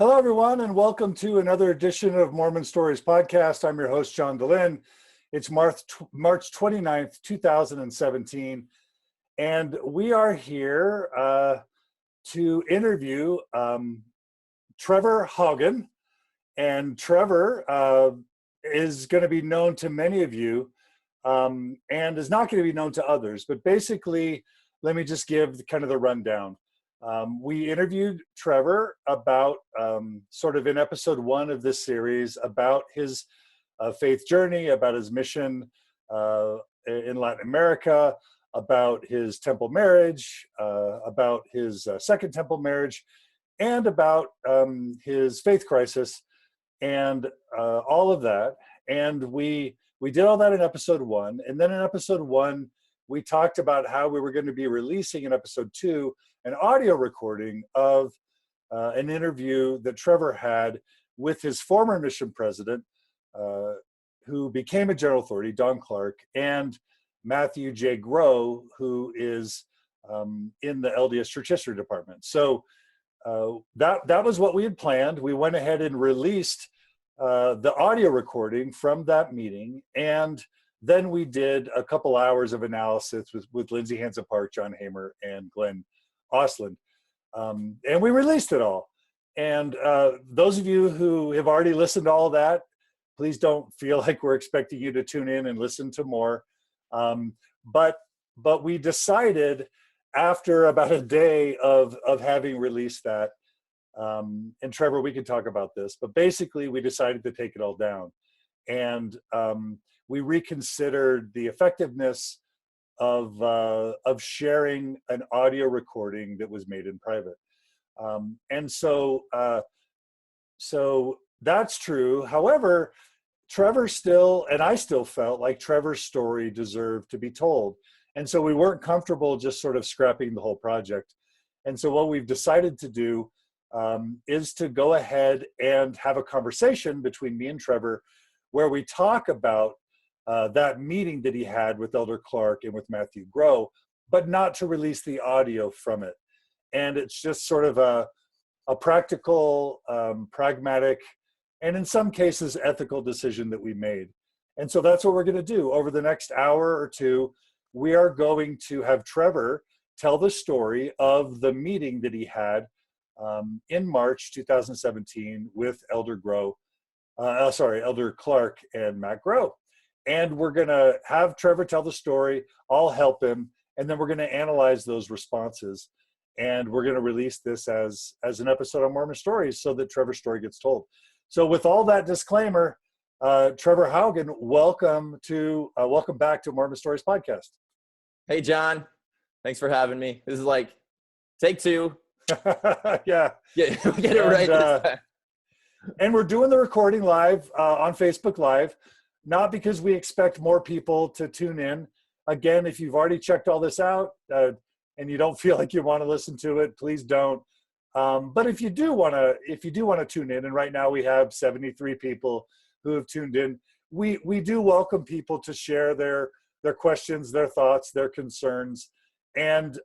Hello, everyone, and welcome to another edition of Mormon Stories Podcast. I'm your host, John Dehlin. It's March 29th, 2017, and we are here to interview Trevor Haugen. And Trevor is going to be known to many of you and is not going to be known to others. But basically, let me just give kind of the rundown. We interviewed Trevor about sort of in episode 1 of this series about his faith journey, about his mission in Latin America, about his temple marriage, about his second temple marriage, and about his faith crisis, and all of that. And we did all that in episode 1. And then in episode 1, we talked about how we were going to be releasing in episode 2 an audio recording of an interview that Trevor had with his former mission president, who became a general authority, Don Clarke, and Matthew J. Grow, who is in the LDS Church History Department. So that was what we had planned. We went ahead and released the audio recording from that meeting, and then we did a couple hours of analysis with Lindsay Hansen Park, John Hamer, and Glenn Osland, and we released it all. And those of you who have already listened to all that, please don't feel like we're expecting you to tune in and listen to more. But we decided after about a day of having released that, and Trevor, we can talk about this, but basically we decided to take it all down. And we reconsidered the effectiveness of sharing an audio recording that was made in private. And so that's true. However, Trevor still, and I still felt like Trevor's story deserved to be told. And so we weren't comfortable just sort of scrapping the whole project. And so what we've decided to do is to go ahead and have a conversation between me and Trevor where we talk about that meeting that he had with Elder Clarke and with Matthew Grow, but not to release the audio from it. And it's just sort of a practical, pragmatic, and in some cases, ethical decision that we made. And so that's what we're going to do. Over the next hour or two, we are going to have Trevor tell the story of the meeting that he had in March 2017 with Elder Clarke and Matt Grow. And we're going to have Trevor tell the story. I'll help him. And then we're going to analyze those responses. And we're going to release this as an episode on Mormon Stories so that Trevor's story gets told. So with all that disclaimer, Trevor Haugen, welcome back to Mormon Stories Podcast. Hey, John. Thanks for having me. This is like take 2. Yeah. Get it right this time. And we're doing the recording live on Facebook Live. Not because we expect more people to tune in. Again, if you've already checked all this out and you don't feel like you want to listen to it, please don't. But if you do want to tune in, and right now we have 73 people who have tuned in, we do welcome people to share their questions, their thoughts, their concerns, and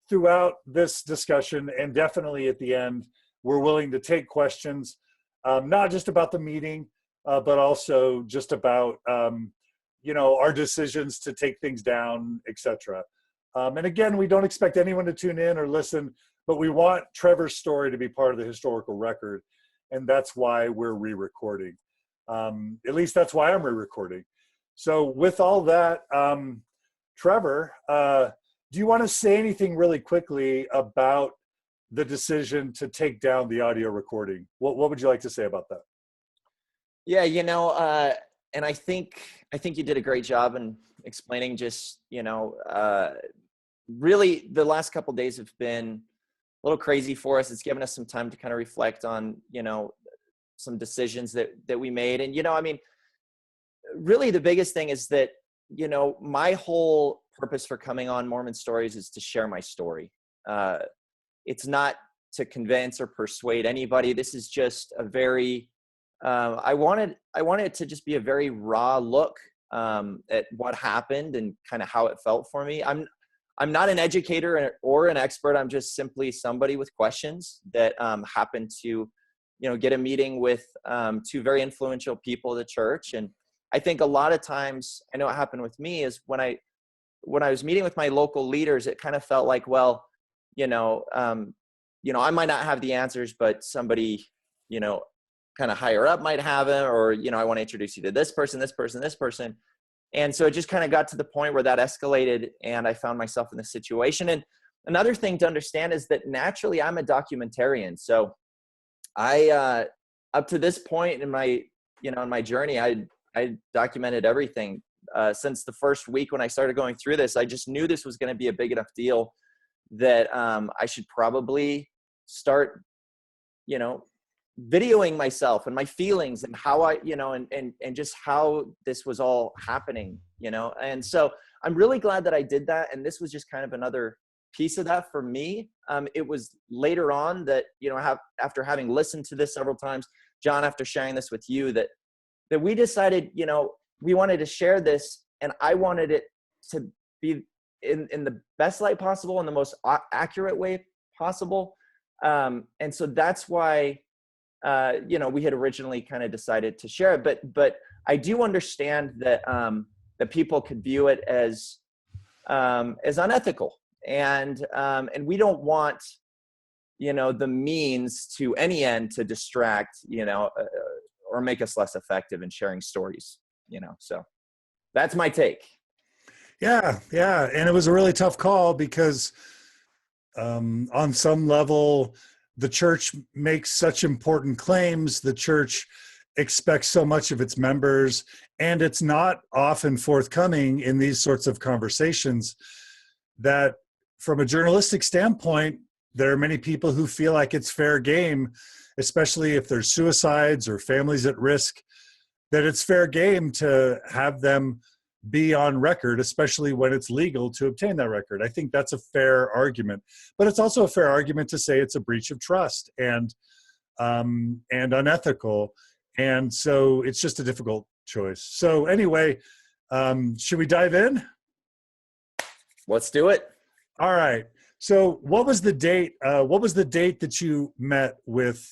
throughout this discussion, and definitely at the end, we're willing to take questions, not just about the meeting, but also just about, our decisions to take things down, etc. And again, we don't expect anyone to tune in or listen, but we want Trevor's story to be part of the historical record. And that's why we're re-recording. At least that's why I'm re-recording. So with all that, Trevor, do you want to say anything really quickly about the decision to take down the audio recording? What would you like to say about that? Yeah, and I think you did a great job in explaining just, really the last couple of days have been a little crazy for us. It's given us some time to kind of reflect on, some decisions that we made. And, really the biggest thing is that, my whole purpose for coming on Mormon Stories is to share my story. It's not to convince or persuade anybody. This is just a very, I wanted it to just be a very raw look at what happened and kind of how it felt for me. I'm not an educator or an expert. I'm just simply somebody with questions that happen to get a meeting with two very influential people of the church. And I think a lot of times, I know what happened with me is when I was meeting with my local leaders, it kind of felt like, well, I might not have the answers, but somebody, kind of higher up might have it, or, I want to introduce you to this person, this person, this person. And so it just kind of got to the point where that escalated, and I found myself in this situation. And another thing to understand is that naturally I'm a documentarian. So I, up to this point in my, in my journey, I documented everything. Since the first week when I started going through this, I just knew this was going to be a big enough deal that I should probably start, videoing myself and my feelings and how I, and just how this was all happening, And so I'm really glad that I did that. And this was just kind of another piece of that for me. It was later on that, after having listened to this several times, John, after sharing this with you, that we decided, we wanted to share this, and I wanted it to be in the best light possible, in the most accurate way possible. And so that's why, we had originally kind of decided to share it, but I do understand that, that people could view it as unethical, and we don't want, the means to any end to distract, or make us less effective in sharing stories, so that's my take. Yeah. And it was a really tough call because on some level, the church makes such important claims. The church expects so much of its members, and it's not often forthcoming in these sorts of conversations that, from a journalistic standpoint, there are many people who feel like it's fair game, especially if there's suicides or families at risk, that it's fair game to have them be on record, especially when it's legal to obtain that record. I think that's a fair argument, but it's also a fair argument to say it's a breach of trust and unethical. And so it's just a difficult choice. So anyway, should we dive in? Let's do it. All right. So what was the date? What was the date that you met with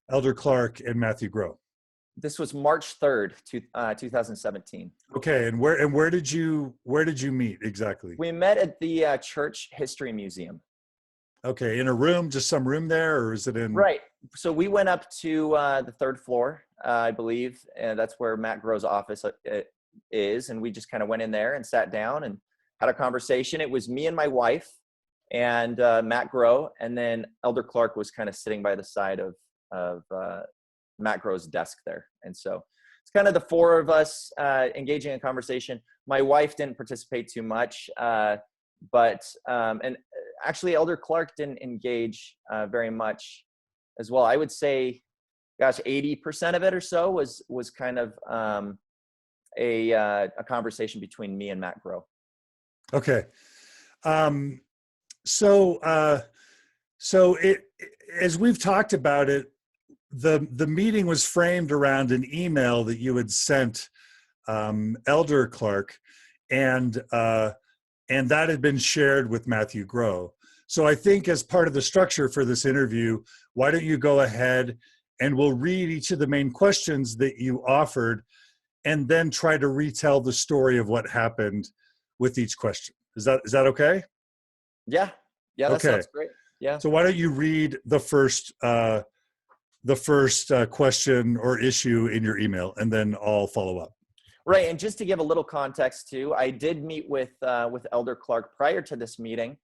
Elder Clarke and Matthew Groh? This was March 3rd, 2017. Okay, and where did you meet exactly? We met at the Church History Museum. Okay, in a room, just some room there, or is it in? Right. So we went up to the third floor, I believe, and that's where Matt Groh's office is, and we just kind of went in there and sat down and had a conversation. It was me and my wife and Matt Groh, and then Elder Clarke was kind of sitting by the side of Matt Groh's desk there. And so it's kind of the four of us engaging in conversation. My wife didn't participate too much, but and actually Elder Clarke didn't engage very much as well. I would say, gosh, 80% of it or so was kind of a conversation between me and Matt Groh. Okay. So it, as we've talked about it, the meeting was framed around an email that you had sent Elder Clarke, and that had been shared with Matthew Groh. So I think as part of the structure for this interview, why don't you go ahead and we'll read each of the main questions that you offered, and then try to retell the story of what happened with each question. Is that okay? Yeah, that okay. Sounds great. Yeah. So why don't you read the first question or issue in your email, and then I'll follow up. Right, and just to give a little context too, I did meet with Elder Clarke prior to this meeting.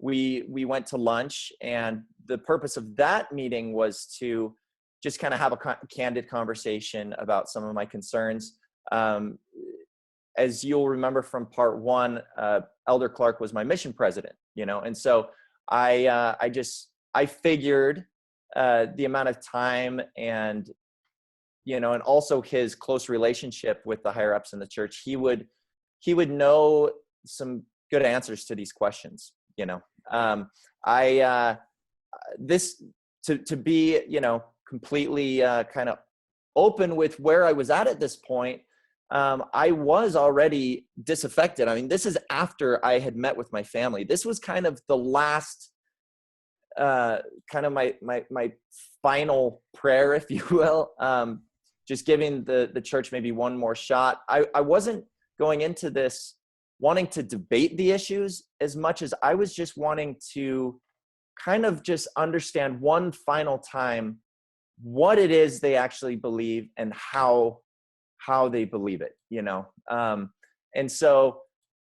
We went to lunch, and the purpose of that meeting was to just kind of have a candid conversation about some of my concerns. As you'll remember from part one, Elder Clarke was my mission president, and so I figured the amount of time and and also his close relationship with the higher ups in the church, he would know some good answers to these questions. This to be completely kind of open with where I was at this point. I was already disaffected. I mean, this is after I had met with my family. This was kind of the last kind of my final prayer, if you will, just giving the church maybe one more shot. I wasn't going into this wanting to debate the issues as much as I was just wanting to kind of just understand one final time what it is they actually believe and how they believe it, you know? And so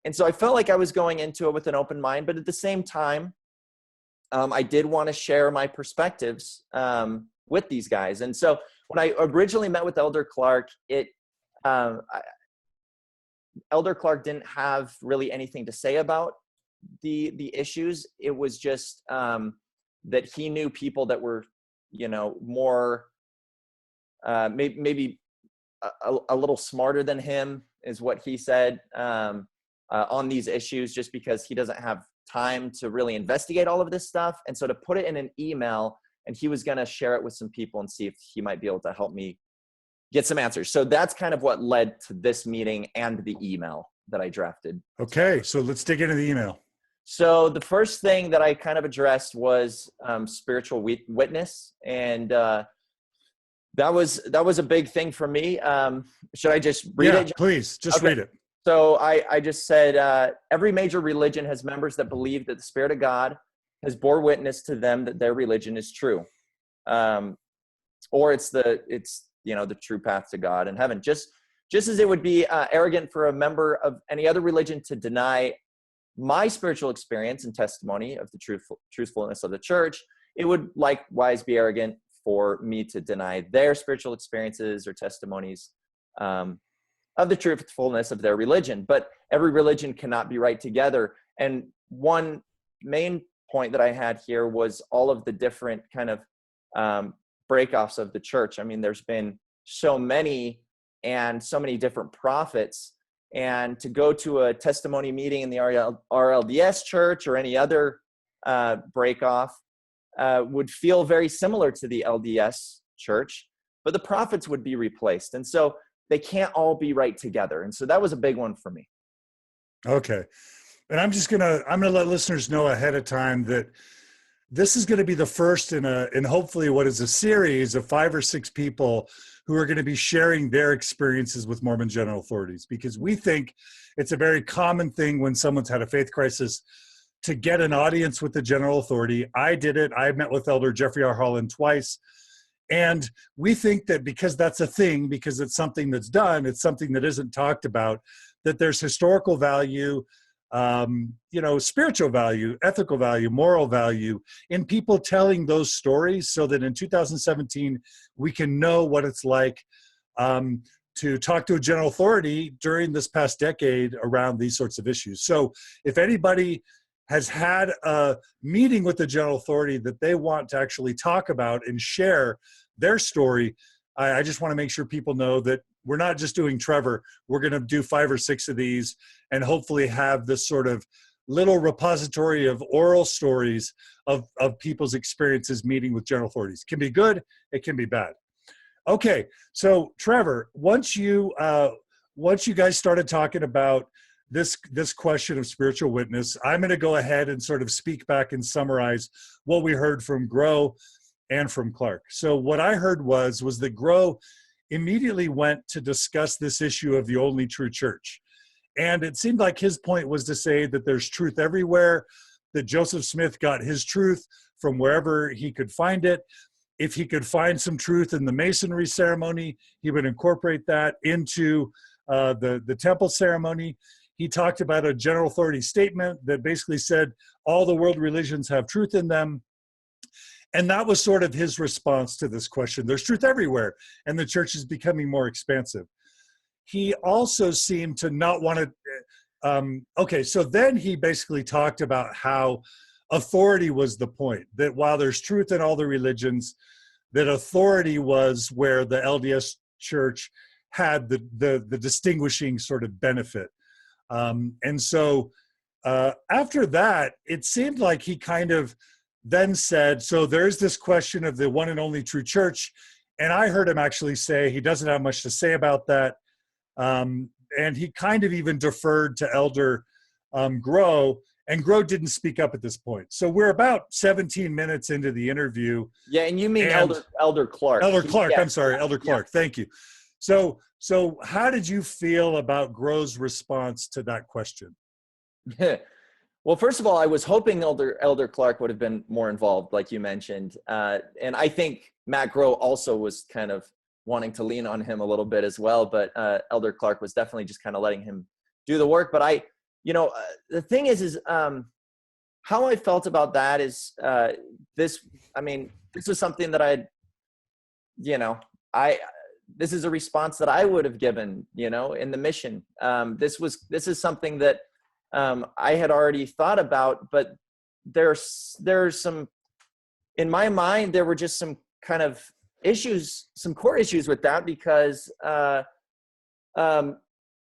I felt like I was going into it with an open mind, but at the same time, I did want to share my perspectives with these guys. And so when I originally met with Elder Clarke, Elder Clarke didn't have really anything to say about the issues. It was just that he knew people that were, you know, more maybe a little smarter than him, is what he said, on these issues, just because he doesn't have time to really investigate all of this stuff. And so to put it in an email, and he was going to share it with some people and see if he might be able to help me get some answers. So that's kind of what led to this meeting and the email that I drafted. Okay, so let's dig into the email. So the first thing that I kind of addressed was spiritual witness, and that was a big thing for me. Should I just read it? Please, just okay. Read it. So I just said, every major religion has members that believe that the Spirit of God has bore witness to them that their religion is true, or it's you know, the true path to God and heaven. Just as it would be arrogant for a member of any other religion to deny my spiritual experience and testimony of the truthfulness of the church, it would likewise be arrogant for me to deny their spiritual experiences or testimonies of the truthfulness of their religion. But every religion cannot be right together. And one main point that I had here was all of the different kind of breakoffs of the church. I mean, there's been so many and so many different prophets, and to go to a testimony meeting in the LDS Church or any other breakoff would feel very similar to the LDS Church, but the prophets would be replaced. And so they can't all be right together. And so that was a big one for me. Okay. And I'm gonna let listeners know ahead of time that this is going to be the first in hopefully what is a series of 5 or 6 people who are going to be sharing their experiences with Mormon general authorities, because we think it's a very common thing when someone's had a faith crisis to get an audience with the general authority. I did it. I met with Elder Jeffrey R. Holland twice. And we think that because that's a thing, because it's something that's done, it's something that isn't talked about, that there's historical value, spiritual value, ethical value, moral value in people telling those stories, so that in 2017, we can know what it's like to talk to a general authority during this past decade around these sorts of issues. So if anybody has had a meeting with the general authority that they want to actually talk about and share their story, I just want to make sure people know that we're not just doing Trevor. We're going to do 5 or 6 of these and hopefully have this sort of little repository of oral stories of people's experiences meeting with general authorities. It can be good, it can be bad. Okay, so Trevor, once you guys started talking about this question of spiritual witness, I'm going to go ahead and sort of speak back and summarize what we heard from Grow and from Clarke. So what I heard was that Grow immediately went to discuss this issue of the only true church. And it seemed like his point was to say that there's truth everywhere, that Joseph Smith got his truth from wherever he could find it. If he could find some truth in the Masonry ceremony, he would incorporate that into the temple ceremony. He talked about a general authority statement that basically said all the world religions have truth in them. And that was sort of his response to this question. There's truth everywhere, and the church is becoming more expansive. He also seemed to not want to, so then he basically talked about how authority was the point, that while there's truth in all the religions, that authority was where the LDS Church had the distinguishing sort of benefit. And so after that, it seemed like he kind of then said, so there's this question of the one and only true church. And I heard him actually say he doesn't have much to say about that. And he kind of even deferred to Elder Grow And Grow didn't speak up at this point. So we're about 17 minutes into the interview. Yeah, and you mean Elder Clarke. Elder Clarke, Yeah, I'm sorry, Elder Clarke, thank you. So how did you feel about Grow's response to that question? Well, first of all, I was hoping Elder Clarke would have been more involved, like you mentioned. And I think Matt Grow also was kind of wanting to lean on him a little bit as well. But Elder Clarke was definitely just kind of letting him do the work. But the thing is how I felt about that is this was something that this is a response that I would have given, in the mission. This is something that I had already thought about, but there's some, in my mind, there were just some kind of issues, some core issues with that, because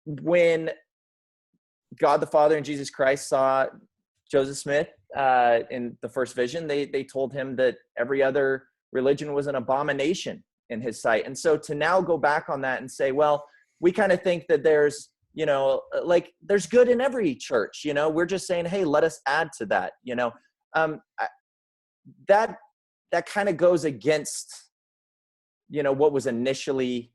when God the Father and Jesus Christ saw Joseph Smith in the first vision, they told him that every other religion was an abomination in his sight. And so to now go back on that and say, well, we kind of think that there's, there's good in every church, we're just saying, hey, let us add to that, that kind of goes against, what was initially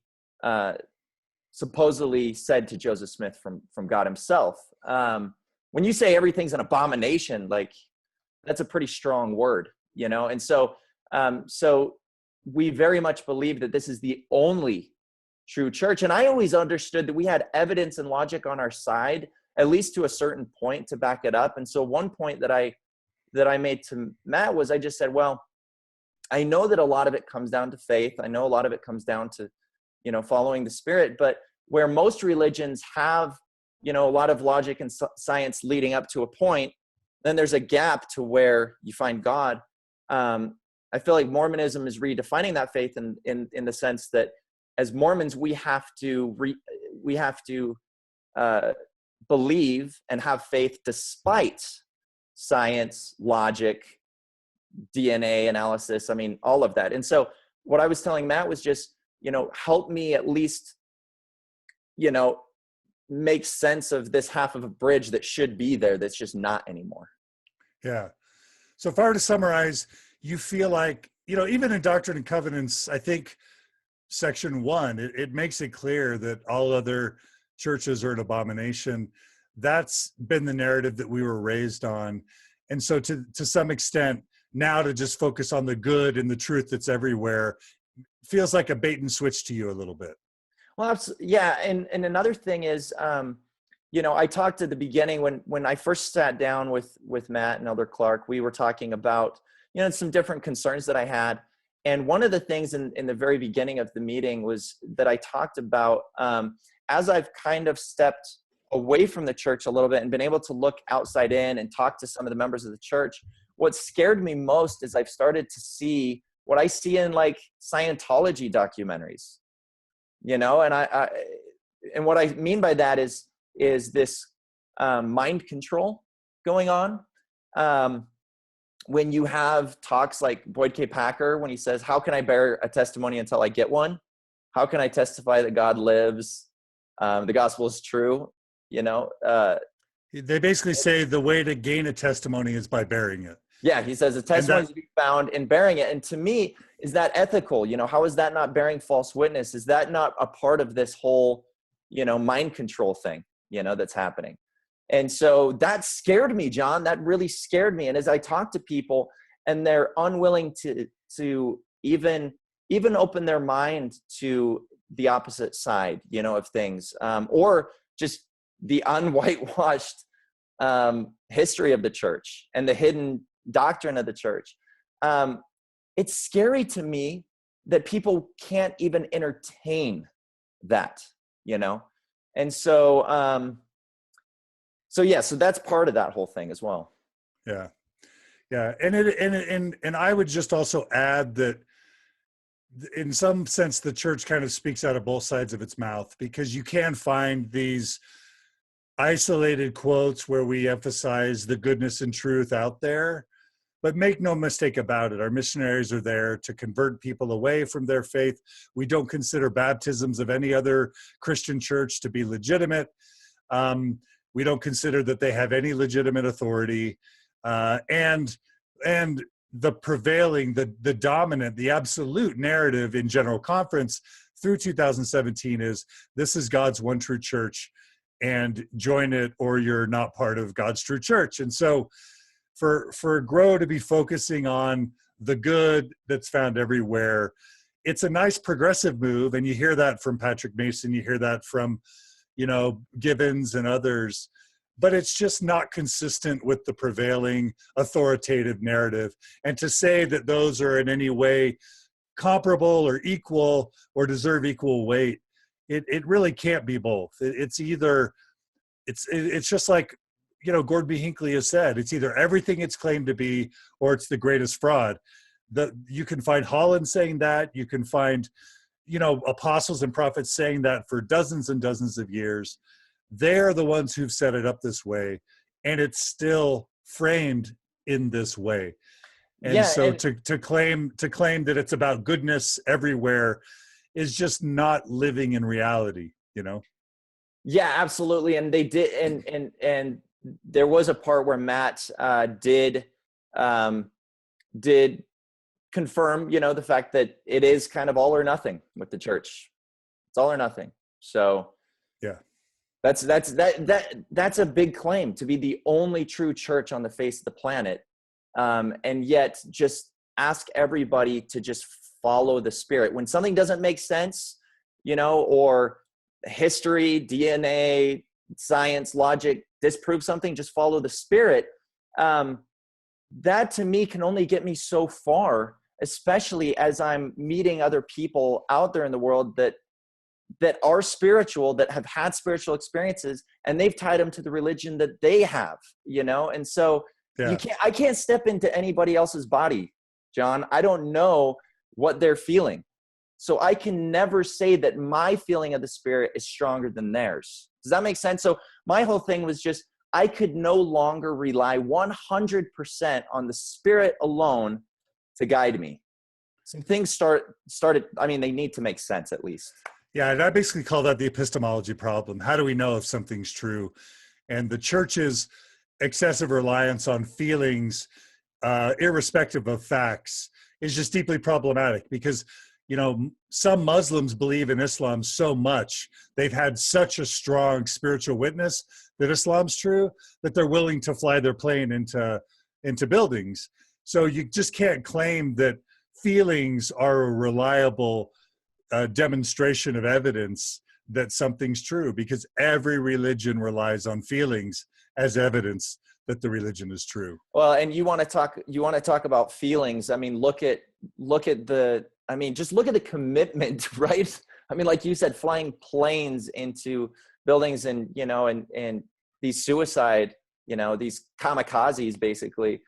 supposedly said to Joseph Smith from God himself. When you say everything's an abomination, like, that's a pretty strong word, and so we very much believe that this is the only true church. And I always understood that we had evidence and logic on our side, at least to a certain point, to back it up. And so one point that I made to Matt was, I just said, well, I know that a lot of it comes down to faith. I know a lot of it comes down to, following the Spirit, but where most religions have, a lot of logic and science leading up to a point, then there's a gap to where you find God. I feel like Mormonism is redefining that faith in the sense that as Mormons, we have to believe and have faith despite science, logic, DNA analysis. All of that. And so what I was telling Matt was just, help me at least, make sense of this half of a bridge that should be there, that's just not anymore. Yeah. So if I were to summarize, you feel like, even in Doctrine and Covenants, I think section 1, it makes it clear that all other churches are an abomination. That's been the narrative that we were raised on. And so to some extent, now to just focus on the good and the truth that's everywhere feels like a bait and switch to you a little bit. Well, yeah. And another thing is, I talked at the beginning when I first sat down with Matt and Elder Clarke, we were talking about, some different concerns that I had. And one of the things in the very beginning of the meeting was that I talked about, as I've kind of stepped away from the church a little bit and been able to look outside in and talk to some of the members of the church, what scared me most is I've started to see what I see in like Scientology documentaries, and and what I mean by that is this mind control going on. When you have talks like Boyd K. Packer, when he says, how can I bear a testimony until I get one? How can I testify that God lives? The gospel is true, They basically say the way to gain a testimony is by bearing it. Yeah, he says the testimony is to be found in bearing it. And to me, is that ethical? How is that not bearing false witness? Is that not a part of this whole, mind control thing, that's happening? And so that scared me, John. That really scared me. And as I talk to people and they're unwilling to even open their mind to the opposite side, of things, or just the unwhitewashed history of the church and the hidden doctrine of the church. It's scary to me that people can't even entertain that, And so, so that's part of that whole thing as well. Yeah. Yeah. And I would just also add that in some sense, the church kind of speaks out of both sides of its mouth, because you can find these isolated quotes where we emphasize the goodness and truth out there, but make no mistake about it. Our missionaries are there to convert people away from their faith. We don't consider baptisms of any other Christian church to be legitimate. We don't consider that they have any legitimate authority. And the prevailing, the dominant, the absolute narrative in General Conference through 2017 is, this is God's one true church, and join it or you're not part of God's true church. And so for Grow to be focusing on the good that's found everywhere, it's a nice progressive move. And you hear that from Patrick Mason, you hear that from, Gibbons and others, but it's just not consistent with the prevailing authoritative narrative. And to say that those are in any way comparable or equal or deserve equal weight, it really can't be both. It's either, it's just like, Gordon B. Hinckley has said, it's either everything it's claimed to be, or it's the greatest fraud. You can find Holland saying that. You can find, apostles and prophets saying that for dozens and dozens of years. They're the ones who've set it up this way, and it's still framed in this way. And to claim that it's about goodness everywhere is just not living in reality, Yeah, absolutely. And they did, and there was a part where Matt did confirm, the fact that it is kind of all or nothing with the church. It's all or nothing. So yeah, that's a big claim, to be the only true church on the face of the planet. And yet just ask everybody to just follow the Spirit. When something doesn't make sense, or history, DNA, science, logic disprove something, just follow the Spirit. That to me can only get me so far, especially as I'm meeting other people out there in the world that are spiritual, that have had spiritual experiences, and they've tied them to the religion that they have, and so yeah. I can't step into anybody else's body, John. I don't know what they're feeling. So I can never say that my feeling of the Spirit is stronger than theirs. Does that make sense? So my whole thing was just, I could no longer rely 100% on the Spirit alone to guide me. Some things started, they need to make sense at least. Yeah, and I basically call that the epistemology problem. How do we know if something's true? And the church's excessive reliance on feelings, irrespective of facts, is just deeply problematic because, some Muslims believe in Islam so much, they've had such a strong spiritual witness that Islam's true, that they're willing to fly their plane into buildings. So you just can't claim that feelings are a reliable demonstration of evidence that something's true, because every religion relies on feelings as evidence that the religion is true. Well, and you want to talk about feelings. Look at the commitment, right? Like you said, flying planes into buildings and these suicide, these kamikazes, basically,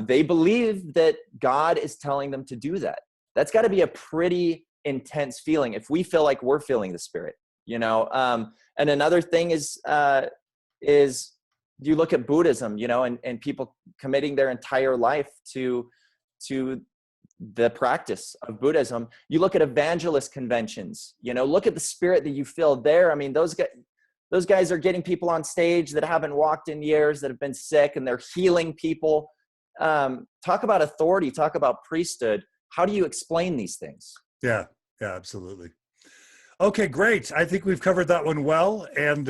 they believe that God is telling them to do that. That's got to be a pretty intense feeling if we feel like we're feeling the Spirit, and another thing is you look at Buddhism, and people committing their entire life to the practice of Buddhism. You look at evangelist conventions, look at the Spirit that you feel there. Those guys are getting people on stage that haven't walked in years, that have been sick, and they're healing people. Talk about authority, talk about priesthood. How do you explain these things? Yeah, absolutely. Okay, great. I think we've covered that one well. And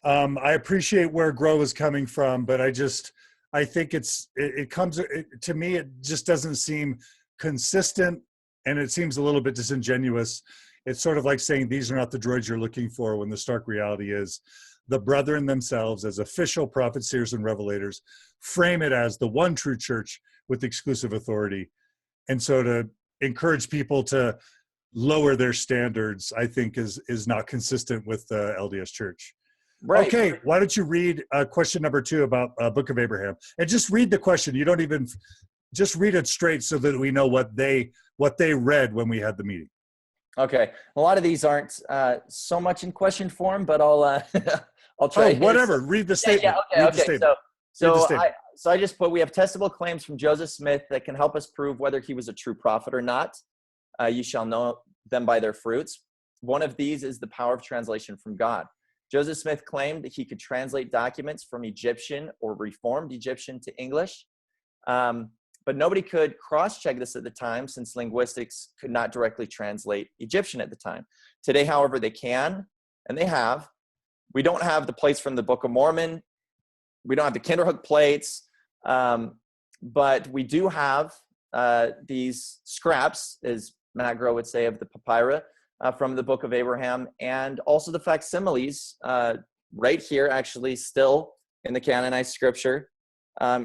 I appreciate where Grow is coming from, but I think to me, it just doesn't seem consistent, and it seems a little bit disingenuous. It's sort of like saying these are not the droids you're looking for, when the stark reality is the brethren themselves, as official prophets, seers, and revelators, frame it as the one true church with exclusive authority. And so to encourage people to lower their standards, I think is not consistent with the LDS Church. Right. Okay, why don't you read question number 2 about Book of Abraham, and just read the question. You don't even, just read it straight so that we know what they read when we had the meeting. Okay, a lot of these aren't so much in question form, but I'll try. Oh, whatever. Read the statement. Yeah, okay. So I just put, we have testable claims from Joseph Smith that can help us prove whether he was a true prophet or not. You shall know them by their fruits. One of these is the power of translation from God. Joseph Smith claimed that he could translate documents from Egyptian or Reformed Egyptian to English. But nobody could cross-check this at the time, since linguistics could not directly translate Egyptian at the time. Today, however, they can, and they have. We don't have the plates from the Book of Mormon. We don't have the Kinderhook plates, but we do have these scraps, as Matt Groh would say, of the papyri from the Book of Abraham, and also the facsimiles right here, actually still in the canonized scripture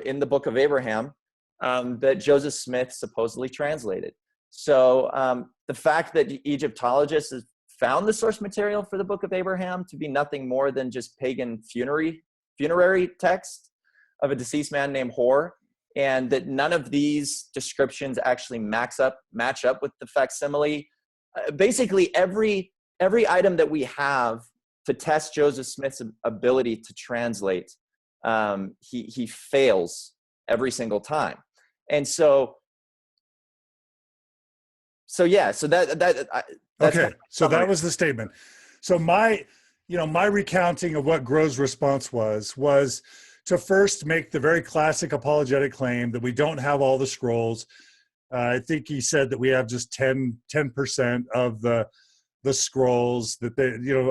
in the Book of Abraham, that Joseph Smith supposedly translated. So the fact that Egyptologists have found the source material for the Book of Abraham to be nothing more than just pagan funerary text of a deceased man named Hor, and that none of these descriptions actually match up with the facsimile. Basically, every item that we have to test Joseph Smith's ability to translate, he fails every single time. And so that's okay. So that was the statement. So my recounting of what Groh's response was to first make the very classic apologetic claim that we don't have all the scrolls. I think he said that we have just 10% of the scrolls, that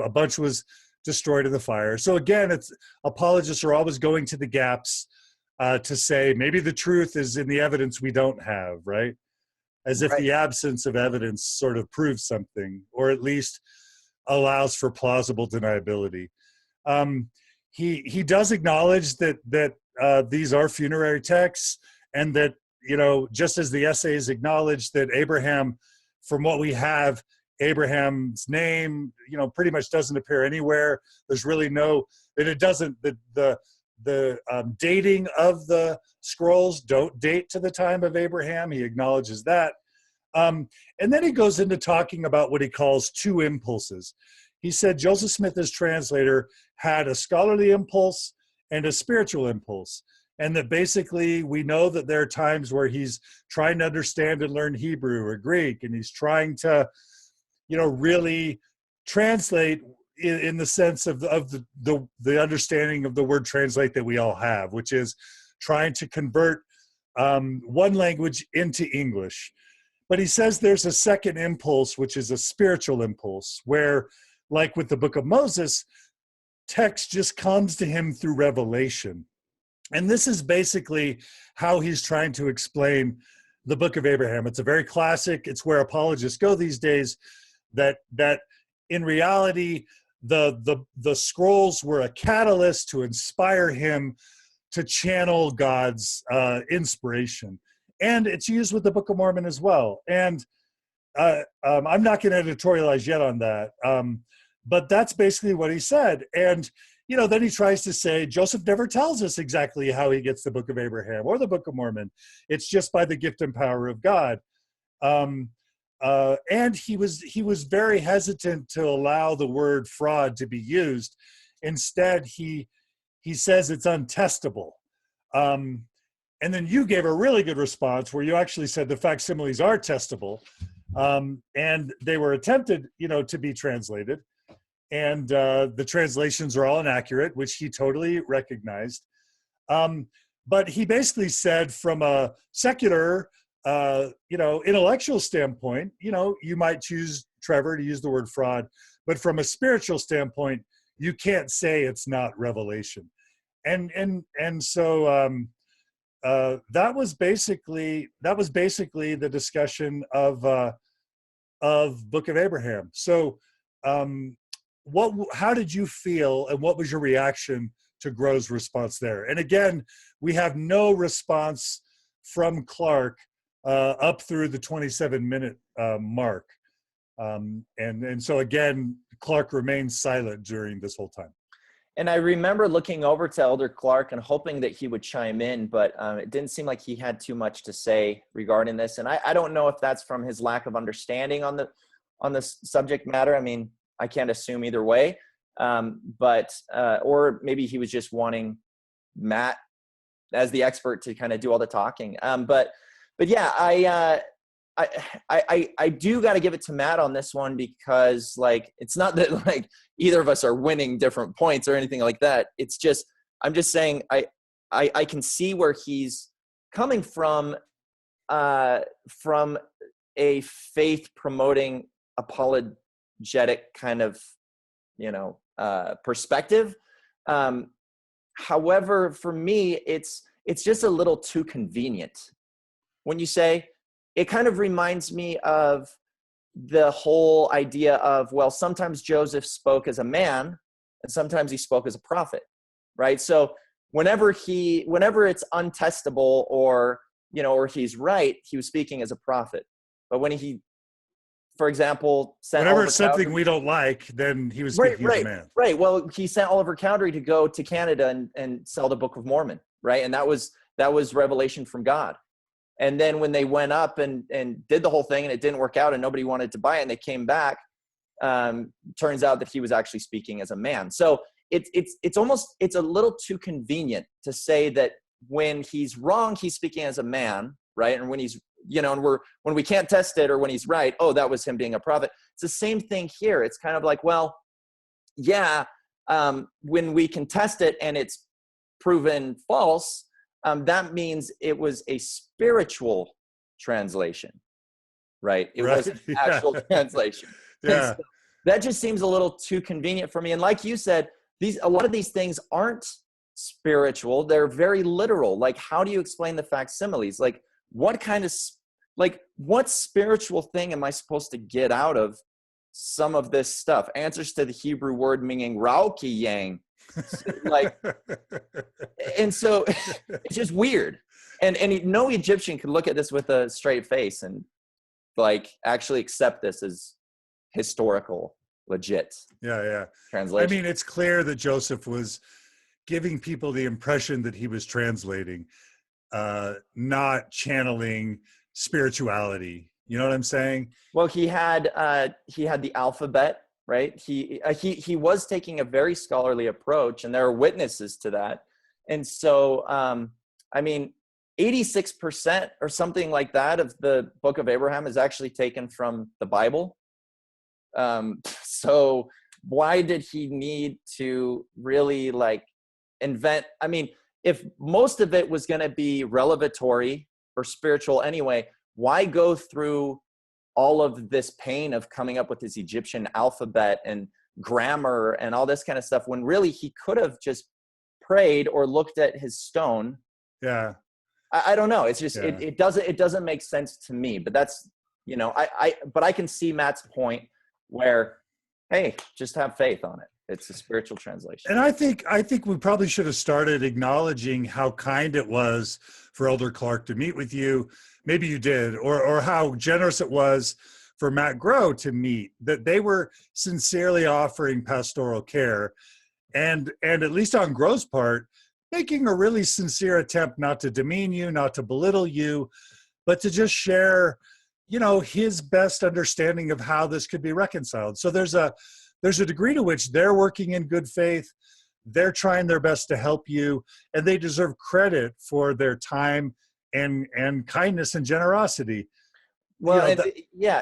a bunch was destroyed in the fire. So again, apologists are always going to the gaps to say maybe the truth is in the evidence we don't have, right? As if the absence of evidence sort of proves something, or at least allows for plausible deniability. He does acknowledge that these are funerary texts, and that, just as the essays acknowledge that Abraham, from what we have, Abraham's name, pretty much doesn't appear anywhere. There's really the dating of the scrolls don't date to the time of Abraham. He acknowledges that. And then he goes into talking about what he calls two impulses. He said Joseph Smith, as translator, had a scholarly impulse and a spiritual impulse. And that basically we know that there are times where he's trying to understand and learn Hebrew or Greek, and he's trying to, really translate in the sense of the understanding of the word translate that we all have, which is trying to convert one language into English. But he says there's a second impulse, which is a spiritual impulse, where, like with the Book of Moses, text just comes to him through revelation. And this is basically how he's trying to explain the Book of Abraham. It's a very classic, it's where apologists go these days, that in reality, the scrolls were a catalyst to inspire him to channel God's inspiration. And it's used with the Book of Mormon as well. And I'm not going to editorialize yet on that, but that's basically what he said. And then he tries to say Joseph never tells us exactly how he gets the Book of Abraham or the Book of Mormon. It's just by the gift and power of God. And he was very hesitant to allow the word fraud to be used. Instead, he says it's untestable. And then you gave a really good response where you actually said the facsimiles are testable, and they were attempted, to be translated. And the translations are all inaccurate, which he totally recognized. But he basically said, from a secular, intellectual standpoint, you might choose, Trevor, to use the word fraud, but from a spiritual standpoint, you can't say it's not revelation. And so that was basically the discussion of Book of Abraham. So how did you feel, and what was your reaction to Groh's response there? And again, we have no response from Clarke up through the 27-minute mark. And so again, Clarke remains silent during this whole time. And I remember looking over to Elder Clarke and hoping that he would chime in, but it didn't seem like he had too much to say regarding this. And I don't know if that's from his lack of understanding on the subject matter. I mean, I can't assume either way, or maybe he was just wanting Matt as the expert to kind of do all the talking. But yeah, I do got to give it to Matt on this one, because like, it's not that like either of us are winning different points or anything like that. It's just, I'm just saying, I can see where he's coming from a faith promoting apologetic kind of, perspective. However, for me, it's just a little too convenient. When you say, it kind of reminds me of the whole idea of, well, sometimes Joseph spoke as a man and sometimes he spoke as a prophet, right? So whenever it's untestable or he's right, he was speaking as a prophet. But when he, for example, sent whenever Oliver it's something Cowdery, we don't like, then he was speaking as a man. Right. Well, he sent Oliver Cowdery to go to Canada and sell the Book of Mormon, right? And that was revelation from God. And then when they went up and did the whole thing and it didn't work out and nobody wanted to buy it and they came back, turns out that he was actually speaking as a man. So it's a little too convenient to say that when he's wrong, he's speaking as a man, right? And when he's, when we can't test it, or when he's right, oh, that was him being a prophet. It's the same thing here. It's kind of like, well, yeah, when we can test it and it's proven false, that means it was a spiritual translation, right? It wasn't an actual translation. Yeah. So that just seems a little too convenient for me. And like you said, a lot of these things aren't spiritual. They're very literal. Like, how do you explain the facsimiles? Like, what spiritual thing am I supposed to get out of some of this stuff? Answers to the Hebrew word meaning rauki yang. And so it's just weird. And no Egyptian could look at this with a straight face and like actually accept this as historical, legit. Yeah. Translation. I mean, it's clear that Joseph was giving people the impression that he was translating, not channeling spirituality. You know what I'm saying? Well, he had the alphabet, right? He was taking a very scholarly approach, and there are witnesses to that. And so, 86% or something like that of the Book of Abraham is actually taken from the Bible. So why did he need to really like invent? I mean, if most of it was going to be revelatory or spiritual anyway, why go through all of this pain of coming up with his Egyptian alphabet and grammar and all this kind of stuff, when really he could have just prayed or looked at his stone? Yeah. I don't know. It's just, it doesn't make sense to me, but that's, but I can see Matt's point where, hey, just have faith on it. It's a spiritual translation. And I think we probably should have started acknowledging how kind it was for Elder Clarke to meet with you. Maybe you did, or how generous it was for Matt Groh to meet, that they were sincerely offering pastoral care, and at least on Groh's part, making a really sincere attempt not to demean you, not to belittle you, but to just share, his best understanding of how this could be reconciled. So there's a degree to which they're working in good faith. They're trying their best to help you, and they deserve credit for their time and kindness and generosity. Well,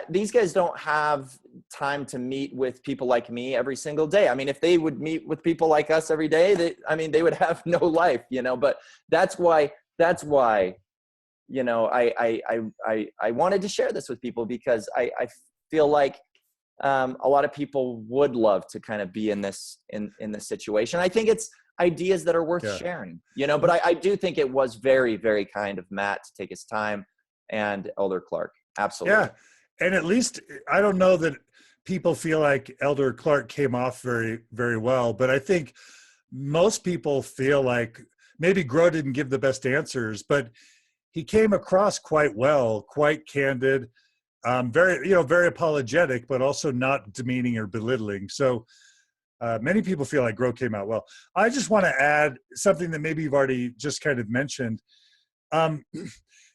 these guys don't have time to meet with people like me every single day. I mean, if they would meet with people like us every day, they would have no life, but that's why, I wanted to share this with people, because I feel like a lot of people would love to kind of be in this situation. I think it's ideas that are worth sharing, but I do think it was very, very kind of Matt to take his time, and Elder Clarke. Absolutely. Yeah. And at least, I don't know that people feel like Elder Clarke came off very, very well, but I think most people feel like maybe Groh didn't give the best answers, but he came across quite well, quite candid, very apologetic, but also not demeaning or belittling. So many people feel like Groh came out well. I just want to add something that maybe you've already just kind of mentioned.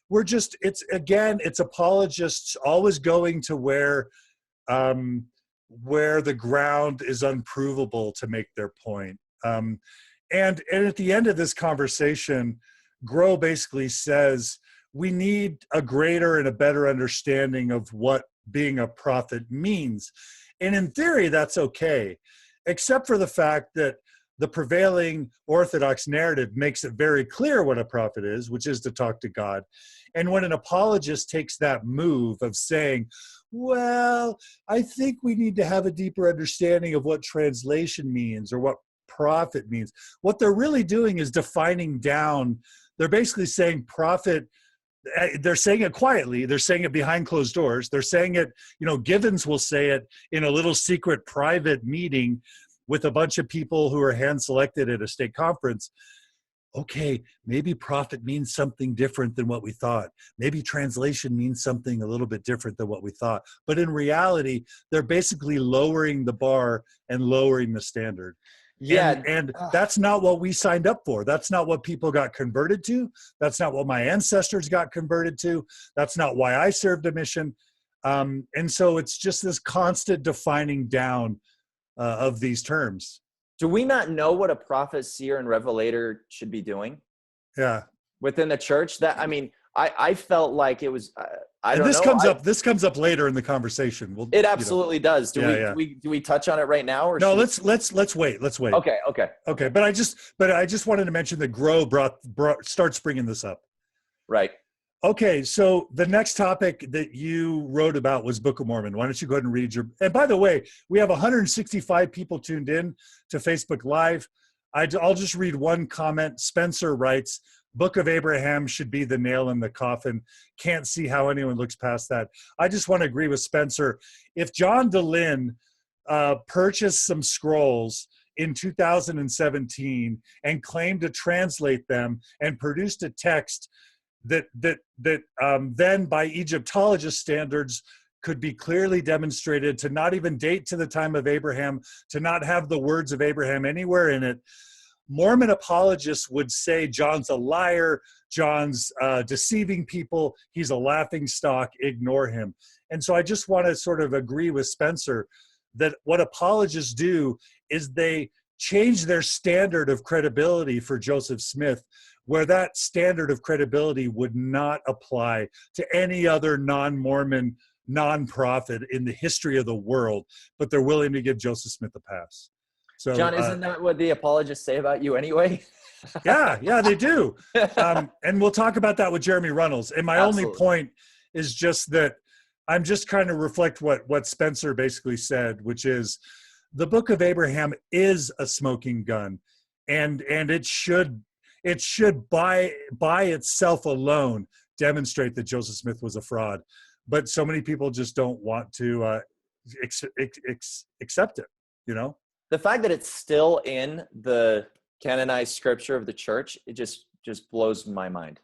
It's apologists always going to where the ground is unprovable to make their point. And at the end of this conversation, Groh basically says, we need a greater and a better understanding of what being a prophet means. And in theory, that's okay, except for the fact that the prevailing orthodox narrative makes it very clear what a prophet is, which is to talk to God. And when an apologist takes that move of saying, well, I think we need to have a deeper understanding of what translation means or what prophet means, what they're really doing is defining down. They're basically saying prophet. They're saying it quietly. They're saying it behind closed doors. They're saying it, Givens will say it in a little secret private meeting with a bunch of people who are hand-selected at a state conference. Okay, maybe prophet means something different than what we thought. Maybe translation means something a little bit different than what we thought. But in reality, they're basically lowering the bar and lowering the standard. Yeah. And that's not what we signed up for. That's not what people got converted to. That's not what my ancestors got converted to. That's not why I served a mission. And so it's just this constant defining down of these terms. Do we not know what a prophet, seer, and revelator should be doing? Yeah. Within the church? I felt like it was, I don't know. This comes up later in the conversation. It absolutely does. Do we touch on it right now? Or no, let's wait. Let's wait. Okay. But I just wanted to mention that Grow starts bringing this up. Right. Okay, so the next topic that you wrote about was Book of Mormon. Why don't you go ahead and read your... And by the way, we have 165 people tuned in to Facebook Live. I'll just read one comment. Spencer writes, Book of Abraham should be the nail in the coffin. Can't see how anyone looks past that. I just want to agree with Spencer. If John Dehlin purchased some scrolls in 2017 and claimed to translate them and produced a text that then by Egyptologist standards could be clearly demonstrated to not even date to the time of Abraham, to not have the words of Abraham anywhere in it, Mormon apologists would say John's a liar, John's deceiving people, he's a laughingstock, ignore him. And so I just want to sort of agree with Spencer that what apologists do is they change their standard of credibility for Joseph Smith, where that standard of credibility would not apply to any other non-Mormon, non-prophet in the history of the world, but they're willing to give Joseph Smith a pass. So, John, isn't that what the apologists say about you anyway? yeah, they do. And we'll talk about that with Jeremy Runnels. And my only point is just that I'm just trying to reflect what Spencer basically said, which is the Book of Abraham is a smoking gun, and it should by itself alone demonstrate that Joseph Smith was a fraud. But so many people just don't want to accept it, The fact that it's still in the canonized scripture of the church, it just blows my mind.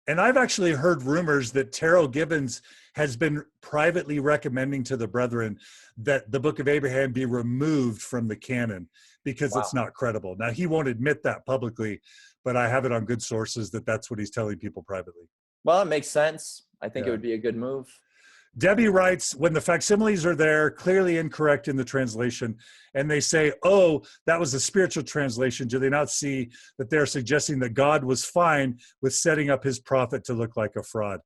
And I've actually heard rumors that Terrell Gibbons has been privately recommending to the brethren that the Book of Abraham be removed from the canon because it's not credible. Now, he won't admit that publicly, but I have it on good sources that that's what he's telling people privately. Well, it makes sense. I think it would be a good move. Debbie writes, when the facsimiles are there, clearly incorrect in the translation, and they say, oh, that was a spiritual translation, do they not see that they're suggesting that God was fine with setting up his prophet to look like a fraud?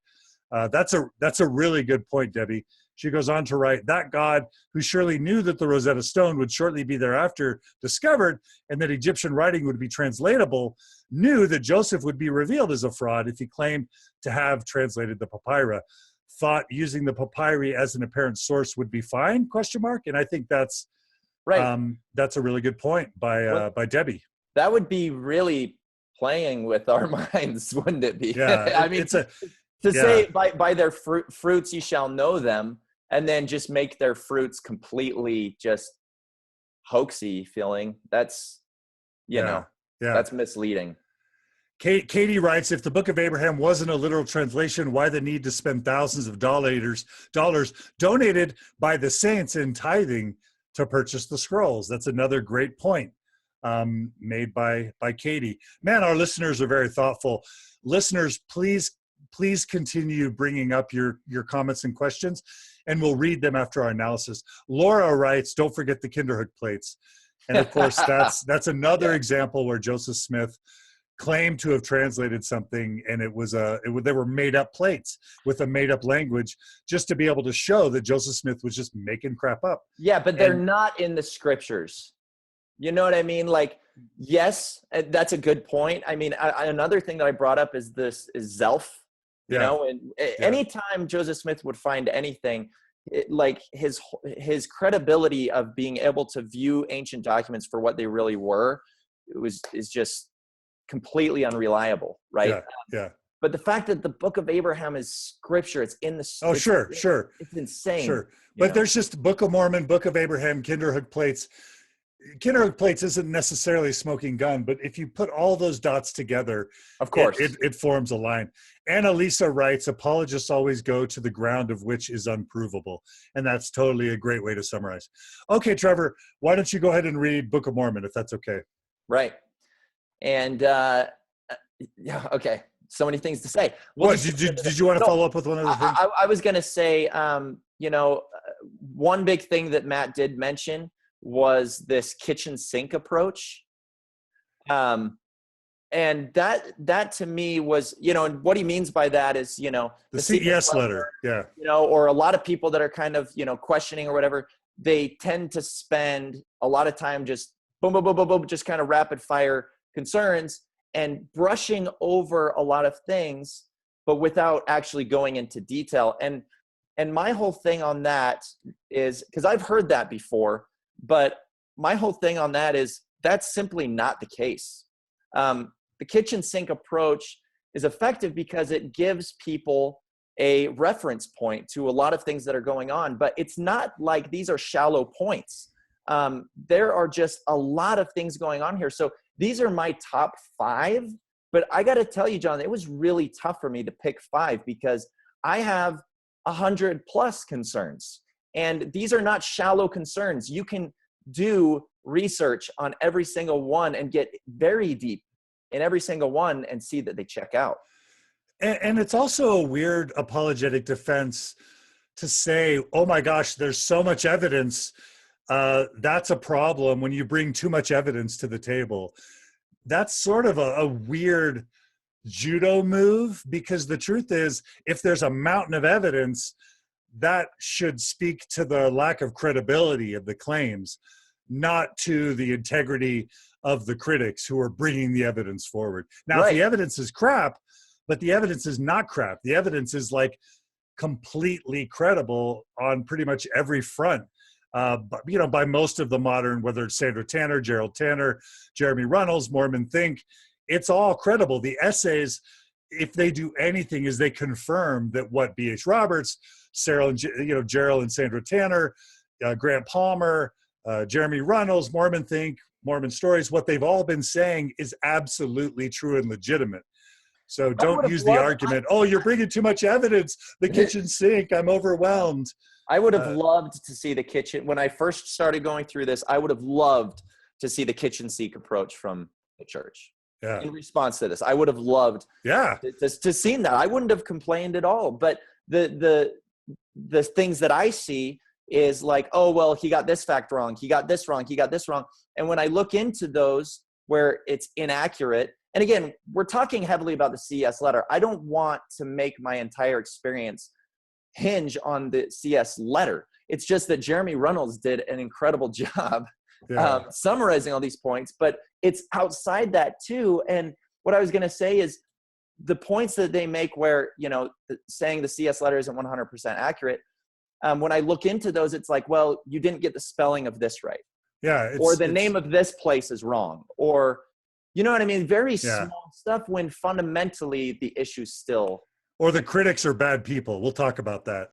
That's a really good point, Debbie. She goes on to write, that God, who surely knew that the Rosetta Stone would shortly be thereafter discovered and that Egyptian writing would be translatable, knew that Joseph would be revealed as a fraud if he claimed to have translated the papyri. Thought using the papyri as an apparent source would be fine, ? And I think that's right. That's a really good point by Debbie. That would be really playing with our minds, wouldn't it be? Yeah, I mean, say by their fruits you shall know them, and then just make their fruits completely just hoaxy feeling. That's, that's misleading. Katie writes, if the Book of Abraham wasn't a literal translation, why the need to spend thousands of dollars donated by the saints in tithing to purchase the scrolls? That's another great point made by Katie. Man, our listeners are very thoughtful. Listeners, please continue bringing up your comments and questions, and we'll read them after our analysis. Laura writes, don't forget the Kinderhook plates. And of course, that's another example where Joseph Smith claim to have translated something, and they were made up plates with a made up language just to be able to show that Joseph Smith was just making crap up. Yeah, but they're not in the scriptures. You know what I mean? Like, yes, that's a good point. I mean, another thing that I brought up is Zelf, you know, and anytime Joseph Smith would find anything, like his credibility of being able to view ancient documents for what they really were, is just completely unreliable, right? Yeah. But the fact that the Book of Abraham is scripture, it's in the sure, it's insane. Sure, but there's just Book of Mormon, Book of Abraham, Kinderhook plates. Kinderhook plates isn't necessarily a smoking gun, but if you put all those dots together, of course, it forms a line. Annalisa writes, apologists always go to the ground of which is unprovable. And that's totally a great way to summarize. Okay, Trevor, why don't you go ahead and read Book of Mormon, if that's okay? Right. And, okay. So many things to say. Did you want to follow up with one other thing? I was going to say, one big thing that Matt did mention was this kitchen sink approach. And that to me was, and what he means by that is, the CES letter. Yeah. Or a lot of people that are kind of, questioning or whatever, they tend to spend a lot of time just boom, boom, boom, boom, boom, just kind of rapid fire concerns and brushing over a lot of things, but without actually going into detail. And my whole thing on that is, because I've heard that before, but my whole thing on that is that's simply not the case. The kitchen sink approach is effective because it gives people a reference point to a lot of things that are going on, but it's not like these are shallow points. There are just a lot of things going on here. So these are my top 5, but I got to tell you, John, it was really tough for me to pick 5 because I have 100+ concerns. And these are not shallow concerns. You can do research on every single one and get very deep in every single one and see that they check out. And it's also a weird apologetic defense to say, oh my gosh, there's so much evidence. That's a problem when you bring too much evidence to the table. That's sort of a weird judo move, because the truth is, if there's a mountain of evidence, that should speak to the lack of credibility of the claims, not to the integrity of the critics who are bringing the evidence forward. Now, if the evidence is crap, but the evidence is not crap, the evidence is like completely credible on pretty much every front. By most of the modern, whether it's Sandra Tanner, Gerald Tanner, Jeremy Runnels, Mormon Think, it's all credible. The essays, if they do anything, is they confirm that what B.H. Roberts, Gerald and Sandra Tanner, Grant Palmer, Jeremy Runnels, Mormon Think, Mormon Stories, what they've all been saying is absolutely true and legitimate. So don't use the argument, you're bringing too much evidence, the kitchen sink, I'm overwhelmed. I would have loved to see the kitchen. When I first started going through this, I would have loved to see the kitchen sink approach from the church. Yeah. In response to this, I would have loved to see that. I wouldn't have complained at all. But the things that I see is like, he got this fact wrong. He got this wrong. He got this wrong. And when I look into those where it's inaccurate, and again, we're talking heavily about the CS letter. I don't want to make my entire experience hinge on the CS letter. It's just that Jeremy Runnels did an incredible job summarizing all these points, but it's outside that too. And what I was going to say is the points that they make where, saying the CS letter isn't 100% accurate. When I look into those, it's like, well, you didn't get the spelling of this right. Yeah. Or the name of this place is wrong. Or, you know what I mean? Very small stuff when fundamentally the issue's still. Or the critics are bad people. We'll talk about that.